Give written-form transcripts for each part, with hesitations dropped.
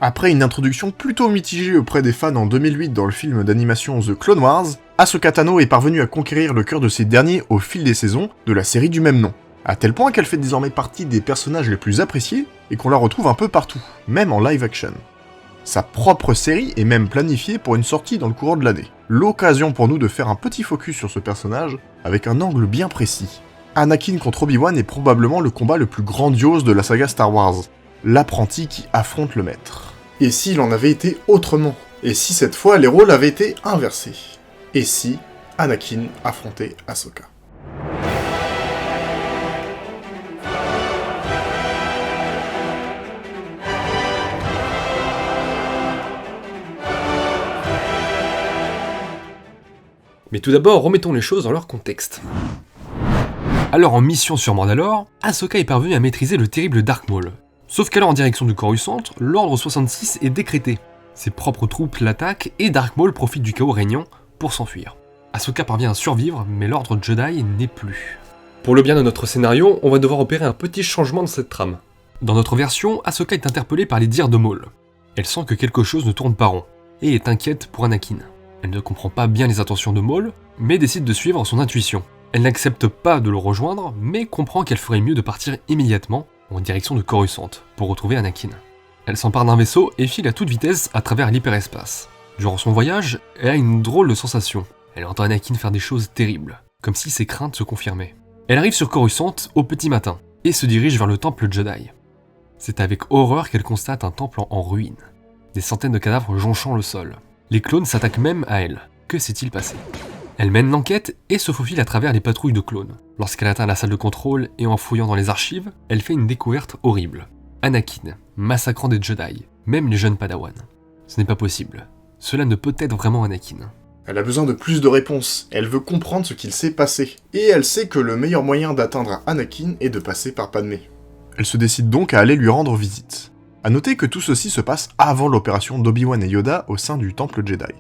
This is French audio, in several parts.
Après une introduction plutôt mitigée auprès des fans en 2008 dans le film d'animation The Clone Wars, Ahsoka Tano est parvenue à conquérir le cœur de ces derniers au fil des saisons de la série du même nom, à tel point qu'elle fait désormais partie des personnages les plus appréciés et qu'on la retrouve un peu partout, même en live action. Sa propre série est même planifiée pour une sortie dans le courant de l'année. L'occasion pour nous de faire un petit focus sur ce personnage avec un angle bien précis. Anakin contre Obi-Wan est probablement le combat le plus grandiose de la saga Star Wars, l'apprenti qui affronte le maître. Et s'il en avait été autrement? Et si cette fois les rôles avaient été inversés? Et si Anakin affrontait Ahsoka? Mais tout d'abord, remettons les choses dans leur contexte. Alors en mission sur Mandalore, Ahsoka est parvenue à maîtriser le terrible Dark Maul. Sauf qu'alors en direction du Coruscant, l'ordre 66 est décrété. Ses propres troupes l'attaquent et Dark Maul profite du chaos régnant pour s'enfuir. Ahsoka parvient à survivre, mais l'ordre Jedi n'est plus. Pour le bien de notre scénario, on va devoir opérer un petit changement dans cette trame. Dans notre version, Ahsoka est interpellée par les dires de Maul. Elle sent que quelque chose ne tourne pas rond, et est inquiète pour Anakin. Elle ne comprend pas bien les intentions de Maul, mais décide de suivre son intuition. Elle n'accepte pas de le rejoindre, mais comprend qu'elle ferait mieux de partir immédiatement en direction de Coruscant, pour retrouver Anakin. Elle s'empare d'un vaisseau et file à toute vitesse à travers l'hyperespace. Durant son voyage, elle a une drôle de sensation. Elle entend Anakin faire des choses terribles, comme si ses craintes se confirmaient. Elle arrive sur Coruscant au petit matin, et se dirige vers le temple Jedi. C'est avec horreur qu'elle constate un temple en ruine. Des centaines de cadavres jonchant le sol. Les clones s'attaquent même à elle. Que s'est-il passé? Elle mène l'enquête et se faufile à travers les patrouilles de clones. Lorsqu'elle atteint la salle de contrôle et en fouillant dans les archives, elle fait une découverte horrible. Anakin, massacrant des Jedi, même les jeunes Padawan. Ce n'est pas possible. Cela ne peut être vraiment Anakin. Elle a besoin de plus de réponses, elle veut comprendre ce qu'il s'est passé, et elle sait que le meilleur moyen d'atteindre Anakin est de passer par Padmé. Elle se décide donc à aller lui rendre visite. A noter que tout ceci se passe avant l'opération d'Obi-Wan et Yoda au sein du temple Jedi.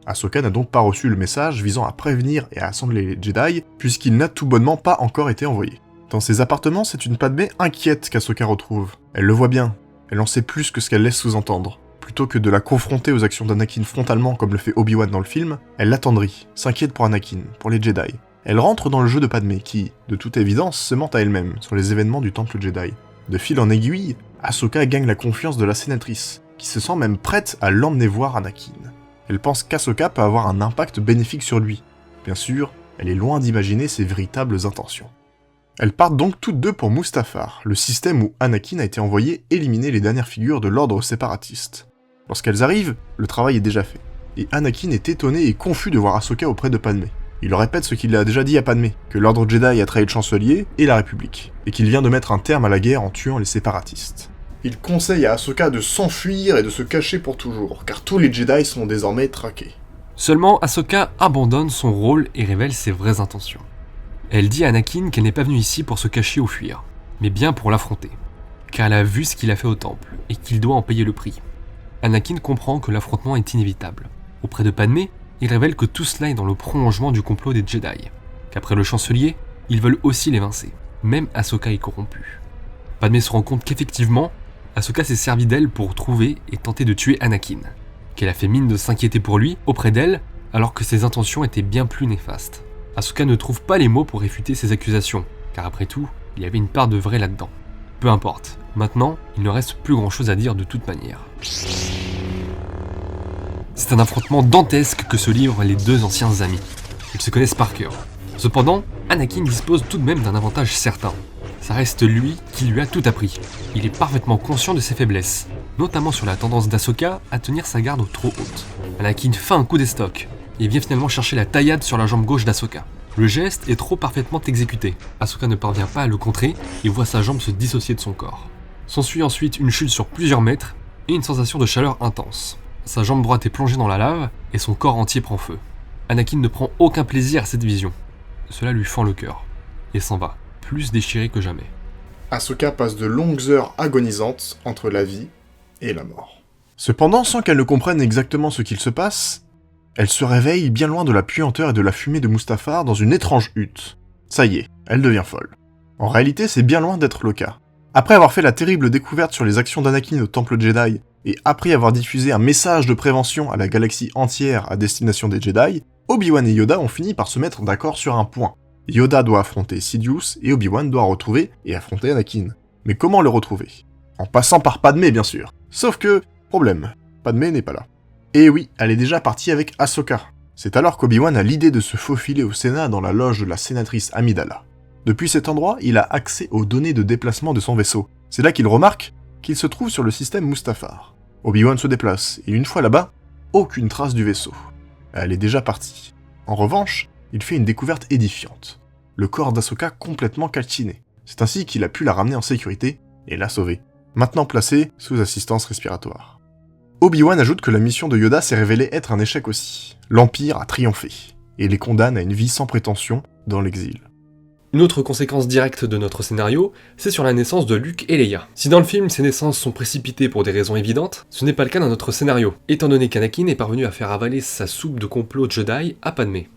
Ahsoka n'a donc pas reçu le message visant à prévenir et à assembler les Jedi, puisqu'il n'a tout bonnement pas encore été envoyé. Dans ses appartements, c'est une Padmé inquiète qu'Ahsoka retrouve. Elle le voit bien, elle en sait plus que ce qu'elle laisse sous-entendre. Plutôt que de la confronter aux actions d'Anakin frontalement comme le fait Obi-Wan dans le film, elle l'attendrit, s'inquiète pour Anakin, pour les Jedi. Elle rentre dans le jeu de Padmé qui, de toute évidence, se ment à elle-même sur les événements du temple Jedi. De fil en aiguille, Ahsoka gagne la confiance de la sénatrice, qui se sent même prête à l'emmener voir Anakin. Elle pense qu'Ahsoka peut avoir un impact bénéfique sur lui. Bien sûr, elle est loin d'imaginer ses véritables intentions. Elles partent donc toutes deux pour Mustafar, le système où Anakin a été envoyé éliminer les dernières figures de l'ordre séparatiste. Lorsqu'elles arrivent, le travail est déjà fait, et Anakin est étonné et confus de voir Ahsoka auprès de Padmé. Il répète ce qu'il a déjà dit à Padmé, que l'ordre Jedi a trahi le chancelier et la République, et qu'il vient de mettre un terme à la guerre en tuant les séparatistes. Il conseille à Ahsoka de s'enfuir et de se cacher pour toujours, car tous les Jedi sont désormais traqués. Seulement, Ahsoka abandonne son rôle et révèle ses vraies intentions. Elle dit à Anakin qu'elle n'est pas venue ici pour se cacher ou fuir, mais bien pour l'affronter, car elle a vu ce qu'il a fait au temple, et qu'il doit en payer le prix. Anakin comprend que l'affrontement est inévitable. Auprès de Padmé, il révèle que tout cela est dans le prolongement du complot des Jedi, qu'après le chancelier, ils veulent aussi l'évincer. Même Ahsoka est corrompue. Padmé se rend compte qu'effectivement, Ahsoka s'est servi d'elle pour trouver et tenter de tuer Anakin, qu'elle a fait mine de s'inquiéter pour lui auprès d'elle, alors que ses intentions étaient bien plus néfastes. Ahsoka ne trouve pas les mots pour réfuter ces accusations, car après tout, il y avait une part de vrai là-dedans. Peu importe, maintenant, il ne reste plus grand-chose à dire de toute manière. C'est un affrontement dantesque que se livrent les deux anciens amis. Ils se connaissent par cœur. Cependant, Anakin dispose tout de même d'un avantage certain. Ça reste lui qui lui a tout appris. Il est parfaitement conscient de ses faiblesses, notamment sur la tendance d'Ahsoka à tenir sa garde trop haute. Anakin fait un coup d'estoc et vient finalement chercher la taillade sur la jambe gauche d'Ahsoka. Le geste est trop parfaitement exécuté. Ahsoka ne parvient pas à le contrer et voit sa jambe se dissocier de son corps. S'ensuit ensuite une chute sur plusieurs mètres et une sensation de chaleur intense. Sa jambe droite est plongée dans la lave et son corps entier prend feu. Anakin ne prend aucun plaisir à cette vision. Cela lui fend le cœur et s'en va, plus déchiré que jamais. Ahsoka passe de longues heures agonisantes entre la vie et la mort. Cependant, sans qu'elle ne comprenne exactement ce qu'il se passe, elle se réveille bien loin de la puanteur et de la fumée de Mustafar dans une étrange hutte. Ça y est, elle devient folle. En réalité, c'est bien loin d'être le cas. Après avoir fait la terrible découverte sur les actions d'Anakin au Temple Jedi Et après avoir diffusé un message de prévention à la galaxie entière à destination des Jedi, Obi-Wan et Yoda ont fini par se mettre d'accord sur un point. Yoda doit affronter Sidious et Obi-Wan doit retrouver et affronter Anakin. Mais comment le retrouver? En passant par Padmé, bien sûr. Sauf que, problème, Padmé n'est pas là. Et oui, elle est déjà partie avec Ahsoka. C'est alors qu'Obi-Wan a l'idée de se faufiler au Sénat dans la loge de la sénatrice Amidala. Depuis cet endroit, il a accès aux données de déplacement de son vaisseau. C'est là qu'il remarque qu'il se trouve sur le système Mustafar. Obi-Wan se déplace, et une fois là-bas, aucune trace du vaisseau. Elle est déjà partie. En revanche, il fait une découverte édifiante. Le corps d'Ahsoka complètement calciné. C'est ainsi qu'il a pu la ramener en sécurité et la sauver, maintenant placée sous assistance respiratoire. Obi-Wan ajoute que la mission de Yoda s'est révélée être un échec aussi. L'Empire a triomphé, et les condamne à une vie sans prétention dans l'exil. Une autre conséquence directe de notre scénario, c'est sur la naissance de Luke et Leia. Si dans le film ces naissances sont précipitées pour des raisons évidentes, ce n'est pas le cas dans notre scénario, étant donné qu'Anakin est parvenu à faire avaler sa soupe de complot Jedi à Padmé.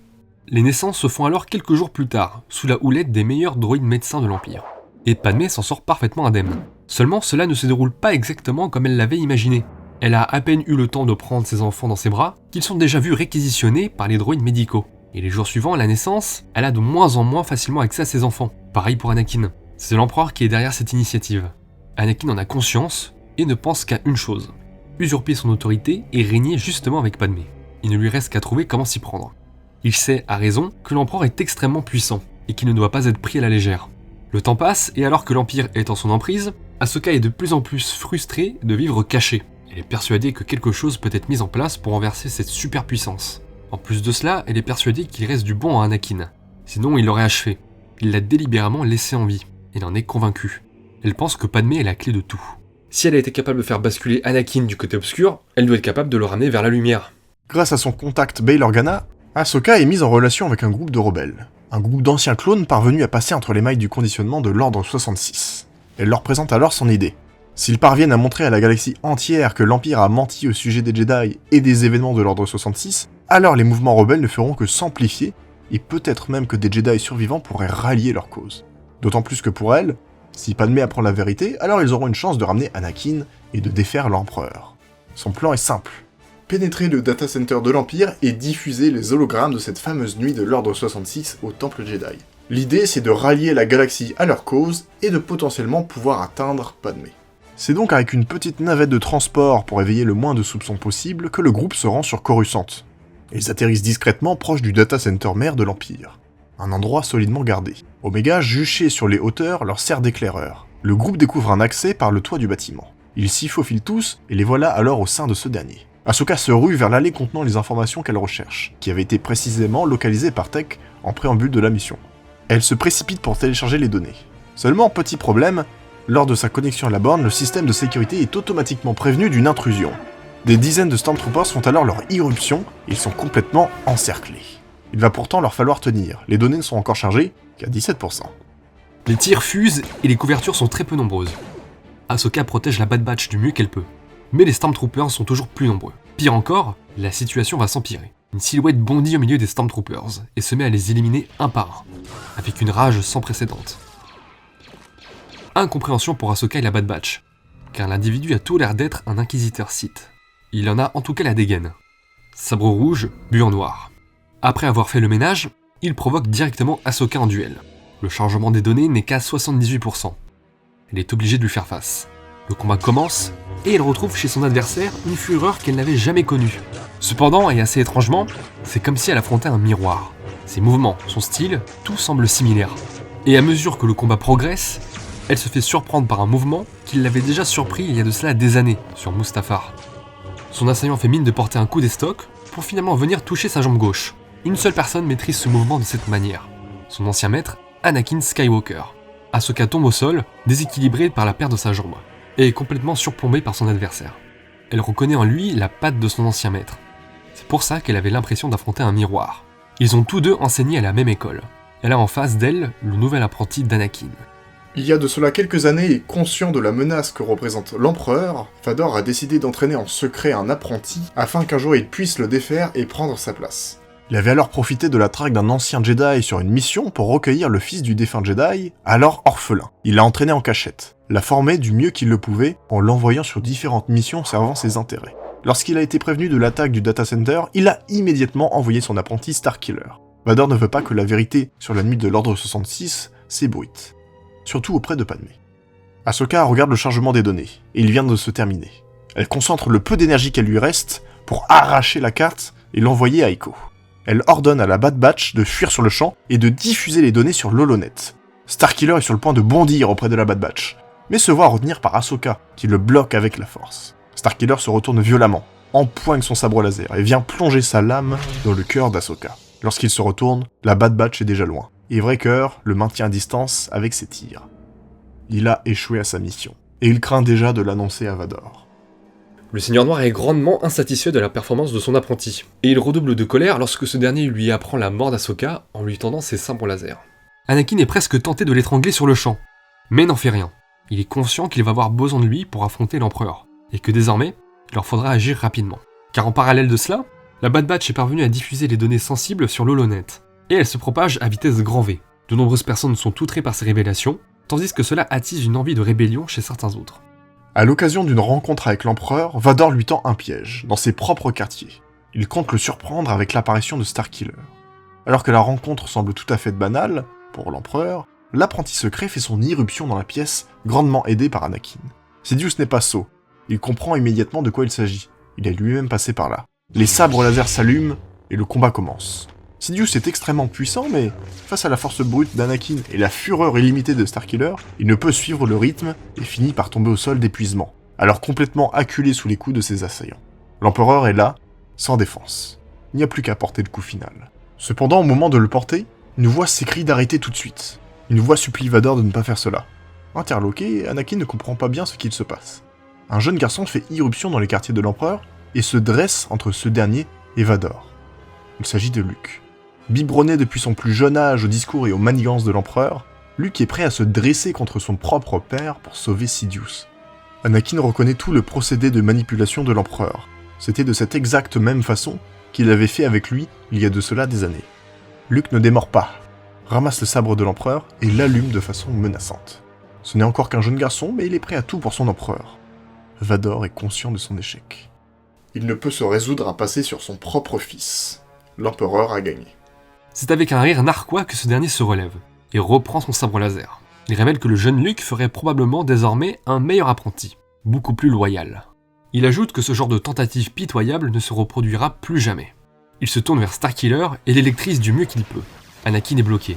Les naissances se font alors quelques jours plus tard, sous la houlette des meilleurs droïdes médecins de l'Empire. Et Padmé s'en sort parfaitement indemne. Seulement, cela ne se déroule pas exactement comme elle l'avait imaginé. Elle a à peine eu le temps de prendre ses enfants dans ses bras, qu'ils sont déjà vus réquisitionnés par les droïdes médicaux. Et les jours suivants à la naissance, elle a de moins en moins facilement accès à ses enfants. Pareil pour Anakin. C'est l'empereur qui est derrière cette initiative. Anakin en a conscience et ne pense qu'à une chose. Usurper son autorité et régner justement avec Padmé. Il ne lui reste qu'à trouver comment s'y prendre. Il sait, à raison, que l'empereur est extrêmement puissant et qu'il ne doit pas être pris à la légère. Le temps passe et alors que l'Empire est en son emprise, Ahsoka est de plus en plus frustrée de vivre cachée. Elle est persuadée que quelque chose peut être mis en place pour renverser cette superpuissance. En plus de cela, elle est persuadée qu'il reste du bon à Anakin. Sinon, il l'aurait achevé. Il l'a délibérément laissé en vie. Elle en est convaincue. Elle pense que Padmé est la clé de tout. Si elle a été capable de faire basculer Anakin du côté obscur, elle doit être capable de le ramener vers la lumière. Grâce à son contact Bail Organa, Ahsoka est mise en relation avec un groupe de rebelles. Un groupe d'anciens clones parvenus à passer entre les mailles du conditionnement de l'Ordre 66. Elle leur présente alors son idée. S'ils parviennent à montrer à la galaxie entière que l'Empire a menti au sujet des Jedi et des événements de l'Ordre 66, alors les mouvements rebelles ne feront que s'amplifier, et peut-être même que des Jedi survivants pourraient rallier leur cause. D'autant plus que pour elle, si Padmé apprend la vérité, alors ils auront une chance de ramener Anakin et de défaire l'Empereur. Son plan est simple. Pénétrer le data center de l'Empire et diffuser les hologrammes de cette fameuse nuit de l'Ordre 66 au Temple Jedi. L'idée, c'est de rallier la galaxie à leur cause et de potentiellement pouvoir atteindre Padmé. C'est donc avec une petite navette de transport pour éveiller le moins de soupçons possible que le groupe se rend sur Coruscant. Ils atterrissent discrètement proche du data center mère de l'Empire. Un endroit solidement gardé. Omega, juché sur les hauteurs, leur sert d'éclaireur. Le groupe découvre un accès par le toit du bâtiment. Ils s'y faufilent tous et les voilà alors au sein de ce dernier. Ahsoka se rue vers l'allée contenant les informations qu'elle recherche, qui avait été précisément localisée par Tech en préambule de la mission. Elle se précipite pour télécharger les données. Seulement, petit problème, lors de sa connexion à la borne, le système de sécurité est automatiquement prévenu d'une intrusion. Des dizaines de Stormtroopers font alors leur irruption et ils sont complètement encerclés. Il va pourtant leur falloir tenir, les données ne sont encore chargées qu'à 17%. Les tirs fusent et les couvertures sont très peu nombreuses. Ahsoka protège la Bad Batch du mieux qu'elle peut. Mais les Stormtroopers sont toujours plus nombreux. Pire encore, la situation va s'empirer. Une silhouette bondit au milieu des Stormtroopers et se met à les éliminer un par un, avec une rage sans précédente. Incompréhension pour Ahsoka et la Bad Batch, car l'individu a tout l'air d'être un inquisiteur Sith. Il en a en tout cas la dégaine. Sabre rouge, buant noir. Après avoir fait le ménage, il provoque directement Ahsoka en duel. Le chargement des données n'est qu'à 78%. Elle est obligée de lui faire face. Le combat commence, et elle retrouve chez son adversaire une fureur qu'elle n'avait jamais connue. Cependant, et assez étrangement, c'est comme si elle affrontait un miroir. Ses mouvements, son style, tout semble similaire. Et à mesure que le combat progresse, elle se fait surprendre par un mouvement qui l'avait déjà surpris il y a de cela des années, sur Mustafar. Son assaillant fait mine de porter un coup d'estoc, pour finalement venir toucher sa jambe gauche. Une seule personne maîtrise ce mouvement de cette manière. Son ancien maître, Anakin Skywalker. Ahsoka tombe au sol, déséquilibrée par la perte de sa jambe, et est complètement surplombée par son adversaire. Elle reconnaît en lui la patte de son ancien maître. C'est pour ça qu'elle avait l'impression d'affronter un miroir. Ils ont tous deux enseigné à la même école. Elle a en face d'elle le nouvel apprenti d'Anakin. Il y a de cela quelques années, et conscient de la menace que représente l'Empereur, Vador a décidé d'entraîner en secret un apprenti afin qu'un jour il puisse le défaire et prendre sa place. Il avait alors profité de la traque d'un ancien Jedi sur une mission pour recueillir le fils du défunt Jedi, alors orphelin. Il l'a entraîné en cachette. l'a formé du mieux qu'il le pouvait en l'envoyant sur différentes missions servant ses intérêts. Lorsqu'il a été prévenu de l'attaque du data center, il a immédiatement envoyé son apprenti Starkiller. Vador ne veut pas que la vérité sur la nuit de l'Ordre 66 s'ébruite, surtout auprès de Padmé. Ahsoka regarde le chargement des données, et il vient de se terminer. Elle concentre le peu d'énergie qu'elle lui reste pour arracher la carte et l'envoyer à Echo. Elle ordonne à la Bad Batch de fuir sur le champ et de diffuser les données sur l'Holonet. Starkiller est sur le point de bondir auprès de la Bad Batch, mais se voit retenir par Ahsoka, qui le bloque avec la force. Starkiller se retourne violemment, empoigne son sabre laser et vient plonger sa lame dans le cœur d'Ahsoka. Lorsqu'il se retourne, la Bad Batch est déjà loin, et Wrecker le maintient à distance avec ses tirs. Il a échoué à sa mission, et il craint déjà de l'annoncer à Vador. Le Seigneur Noir est grandement insatisfait de la performance de son apprenti, et il redouble de colère lorsque ce dernier lui apprend la mort d'Ahsoka en lui tendant ses sabres laser. Anakin est presque tenté de l'étrangler sur le champ, mais n'en fait rien. Il est conscient qu'il va avoir besoin de lui pour affronter l'Empereur, et que désormais, il leur faudra agir rapidement. Car en parallèle de cela, la Bad Batch est parvenue à diffuser les données sensibles sur l'Holonet, et elle se propage à vitesse grand V. De nombreuses personnes sont outrées par ces révélations, tandis que cela attise une envie de rébellion chez certains autres. À l'occasion d'une rencontre avec l'Empereur, Vador lui tend un piège, dans ses propres quartiers. Il compte le surprendre avec l'apparition de Starkiller. Alors que la rencontre semble tout à fait banale, pour l'Empereur, l'apprenti secret fait son irruption dans la pièce, grandement aidé par Anakin. Sidious n'est pas sot, il comprend immédiatement de quoi il s'agit, il est lui-même passé par là. Les sabres laser s'allument, et le combat commence. Sidious est extrêmement puissant, mais face à la force brute d'Anakin et la fureur illimitée de Starkiller, il ne peut suivre le rythme et finit par tomber au sol d'épuisement, alors complètement acculé sous les coups de ses assaillants. L'Empereur est là, sans défense. Il n'y a plus qu'à porter le coup final. Cependant, au moment de le porter, une voix s'écrie d'arrêter tout de suite. Une voix supplie Vador de ne pas faire cela. Interloqué, Anakin ne comprend pas bien ce qu'il se passe. Un jeune garçon fait irruption dans les quartiers de l'Empereur et se dresse entre ce dernier et Vador. Il s'agit de Luke. Biberonné depuis son plus jeune âge au discours et aux manigances de l'Empereur, Luke est prêt à se dresser contre son propre père pour sauver Sidious. Anakin reconnaît tout le procédé de manipulation de l'Empereur. C'était de cette exacte même façon qu'il avait fait avec lui il y a de cela des années. Luke ne démord pas, ramasse le sabre de l'Empereur et l'allume de façon menaçante. Ce n'est encore qu'un jeune garçon, mais il est prêt à tout pour son Empereur. Vador est conscient de son échec. Il ne peut se résoudre à passer sur son propre fils. L'Empereur a gagné. C'est avec un rire narquois que ce dernier se relève, et reprend son sabre laser. Il révèle que le jeune Luke ferait probablement désormais un meilleur apprenti, beaucoup plus loyal. Il ajoute que ce genre de tentative pitoyable ne se reproduira plus jamais. Il se tourne vers Starkiller et l'électrise du mieux qu'il peut. Anakin est bloqué.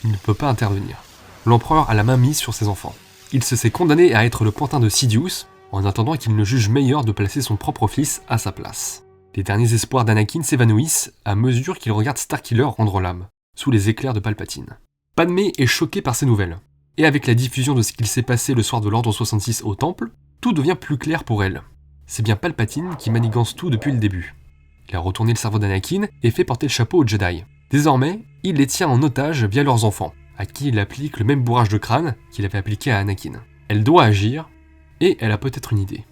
Il ne peut pas intervenir. L'Empereur a la main mise sur ses enfants. Il se sait condamné à être le pantin de Sidious, en attendant qu'il ne juge meilleur de placer son propre fils à sa place. Les derniers espoirs d'Anakin s'évanouissent à mesure qu'il regarde Starkiller rendre l'âme, sous les éclairs de Palpatine. Padmé est choquée par ces nouvelles, et avec la diffusion de ce qu'il s'est passé le soir de l'Ordre 66 au Temple, tout devient plus clair pour elle. C'est bien Palpatine qui manigance tout depuis le début. Il a retourné le cerveau d'Anakin et fait porter le chapeau aux Jedi. Désormais, il les tient en otage via leurs enfants, à qui il applique le même bourrage de crâne qu'il avait appliqué à Anakin. Elle doit agir, et elle a peut-être une idée.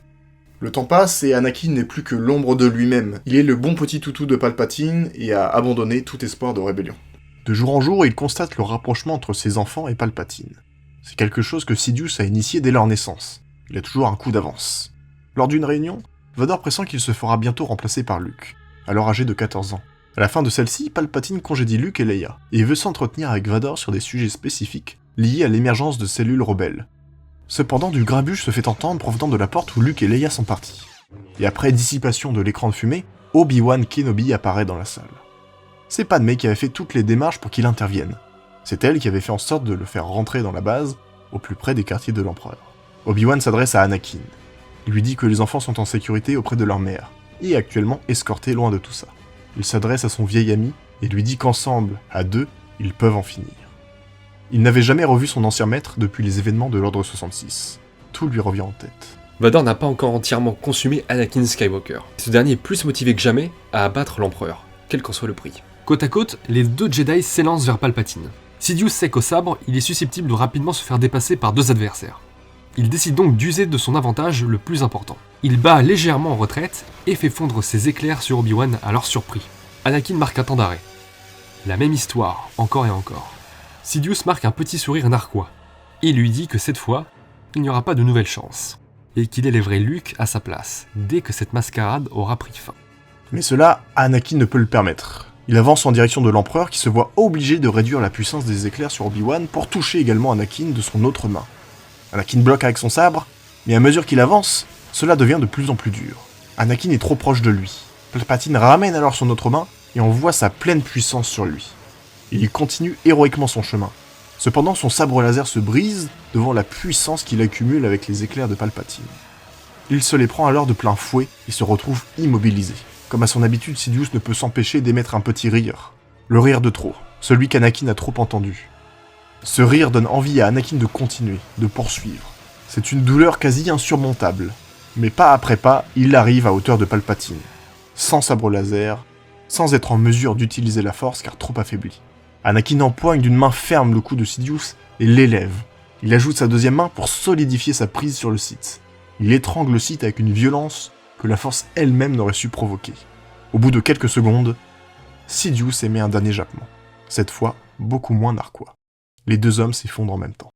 Le temps passe et Anakin n'est plus que l'ombre de lui-même. Il est le bon petit toutou de Palpatine et a abandonné tout espoir de rébellion. De jour en jour, il constate le rapprochement entre ses enfants et Palpatine. C'est quelque chose que Sidious a initié dès leur naissance. Il a toujours un coup d'avance. Lors d'une réunion, Vador pressent qu'il se fera bientôt remplacer par Luke, alors âgé de 14 ans. À la fin de celle-ci, Palpatine congédie Luke et Leia, et veut s'entretenir avec Vador sur des sujets spécifiques liés à l'émergence de cellules rebelles. Cependant, du grabuge se fait entendre provenant de la porte où Luke et Leia sont partis. Et après dissipation de l'écran de fumée, Obi-Wan Kenobi apparaît dans la salle. C'est Padmé qui avait fait toutes les démarches pour qu'il intervienne. C'est elle qui avait fait en sorte de le faire rentrer dans la base, au plus près des quartiers de l'Empereur. Obi-Wan s'adresse à Anakin. Il lui dit que les enfants sont en sécurité auprès de leur mère, et actuellement escortés loin de tout ça. Il s'adresse à son vieil ami, et lui dit qu'ensemble, à deux, ils peuvent en finir. Il n'avait jamais revu son ancien maître depuis les événements de l'Ordre 66. Tout lui revient en tête. Vador n'a pas encore entièrement consumé Anakin Skywalker. Ce dernier est plus motivé que jamais à abattre l'Empereur, quel qu'en soit le prix. Côte à côte, les deux Jedi s'élancent vers Palpatine. Sidious sait qu'au sabre, il est susceptible de rapidement se faire dépasser par deux adversaires. Il décide donc d'user de son avantage le plus important. Il bat légèrement en retraite et fait fondre ses éclairs sur Obi-Wan à leur surpris. Anakin marque un temps d'arrêt. La même histoire, encore et encore. Sidious marque un petit sourire narquois. Il lui dit que cette fois, il n'y aura pas de nouvelle chance, et qu'il élèverait Luke à sa place, dès que cette mascarade aura pris fin. Mais cela, Anakin ne peut le permettre. Il avance en direction de l'Empereur qui se voit obligé de réduire la puissance des éclairs sur Obi-Wan pour toucher également Anakin de son autre main. Anakin bloque avec son sabre, mais à mesure qu'il avance, cela devient de plus en plus dur. Anakin est trop proche de lui. Palpatine ramène alors son autre main et on voit sa pleine puissance sur lui. Il continue héroïquement son chemin. Cependant, son sabre laser se brise devant la puissance qu'il accumule avec les éclairs de Palpatine. Il se les prend alors de plein fouet et se retrouve immobilisé. Comme à son habitude, Sidious ne peut s'empêcher d'émettre un petit rire. Le rire de trop, celui qu'Anakin a trop entendu. Ce rire donne envie à Anakin de continuer, de poursuivre. C'est une douleur quasi insurmontable. Mais pas après pas, il arrive à hauteur de Palpatine. Sans sabre laser, sans être en mesure d'utiliser la force car trop affaibli. Anakin empoigne d'une main ferme le cou de Sidious et l'élève. Il ajoute sa deuxième main pour solidifier sa prise sur le Sith. Il étrangle le Sith avec une violence que la force elle-même n'aurait su provoquer. Au bout de quelques secondes, Sidious émet un dernier jappement. Cette fois, beaucoup moins narquois. Les deux hommes s'effondrent en même temps.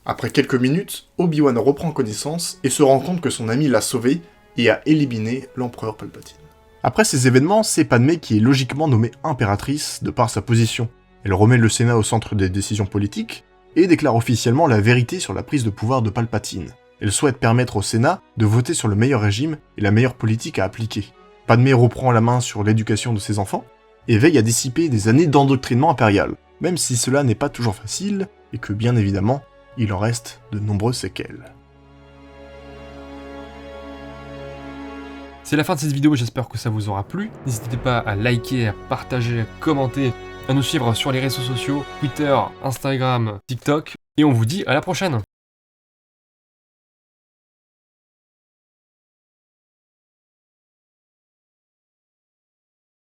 Après quelques minutes, Obi-Wan reprend connaissance et se rend compte que son ami l'a sauvé et a éliminé l'empereur Palpatine. Après ces événements, c'est Padmé qui est logiquement nommée impératrice de par sa position. Elle remet le Sénat au centre des décisions politiques et déclare officiellement la vérité sur la prise de pouvoir de Palpatine. Elle souhaite permettre au Sénat de voter sur le meilleur régime et la meilleure politique à appliquer. Padmé reprend la main sur l'éducation de ses enfants et veille à dissiper des années d'endoctrinement impérial, même si cela n'est pas toujours facile et que bien évidemment, il en reste de nombreuses séquelles. C'est la fin de cette vidéo, j'espère que ça vous aura plu. N'hésitez pas à liker, à partager, à commenter, à nous suivre sur les réseaux sociaux, Twitter, Instagram, TikTok. Et on vous dit à la prochaine!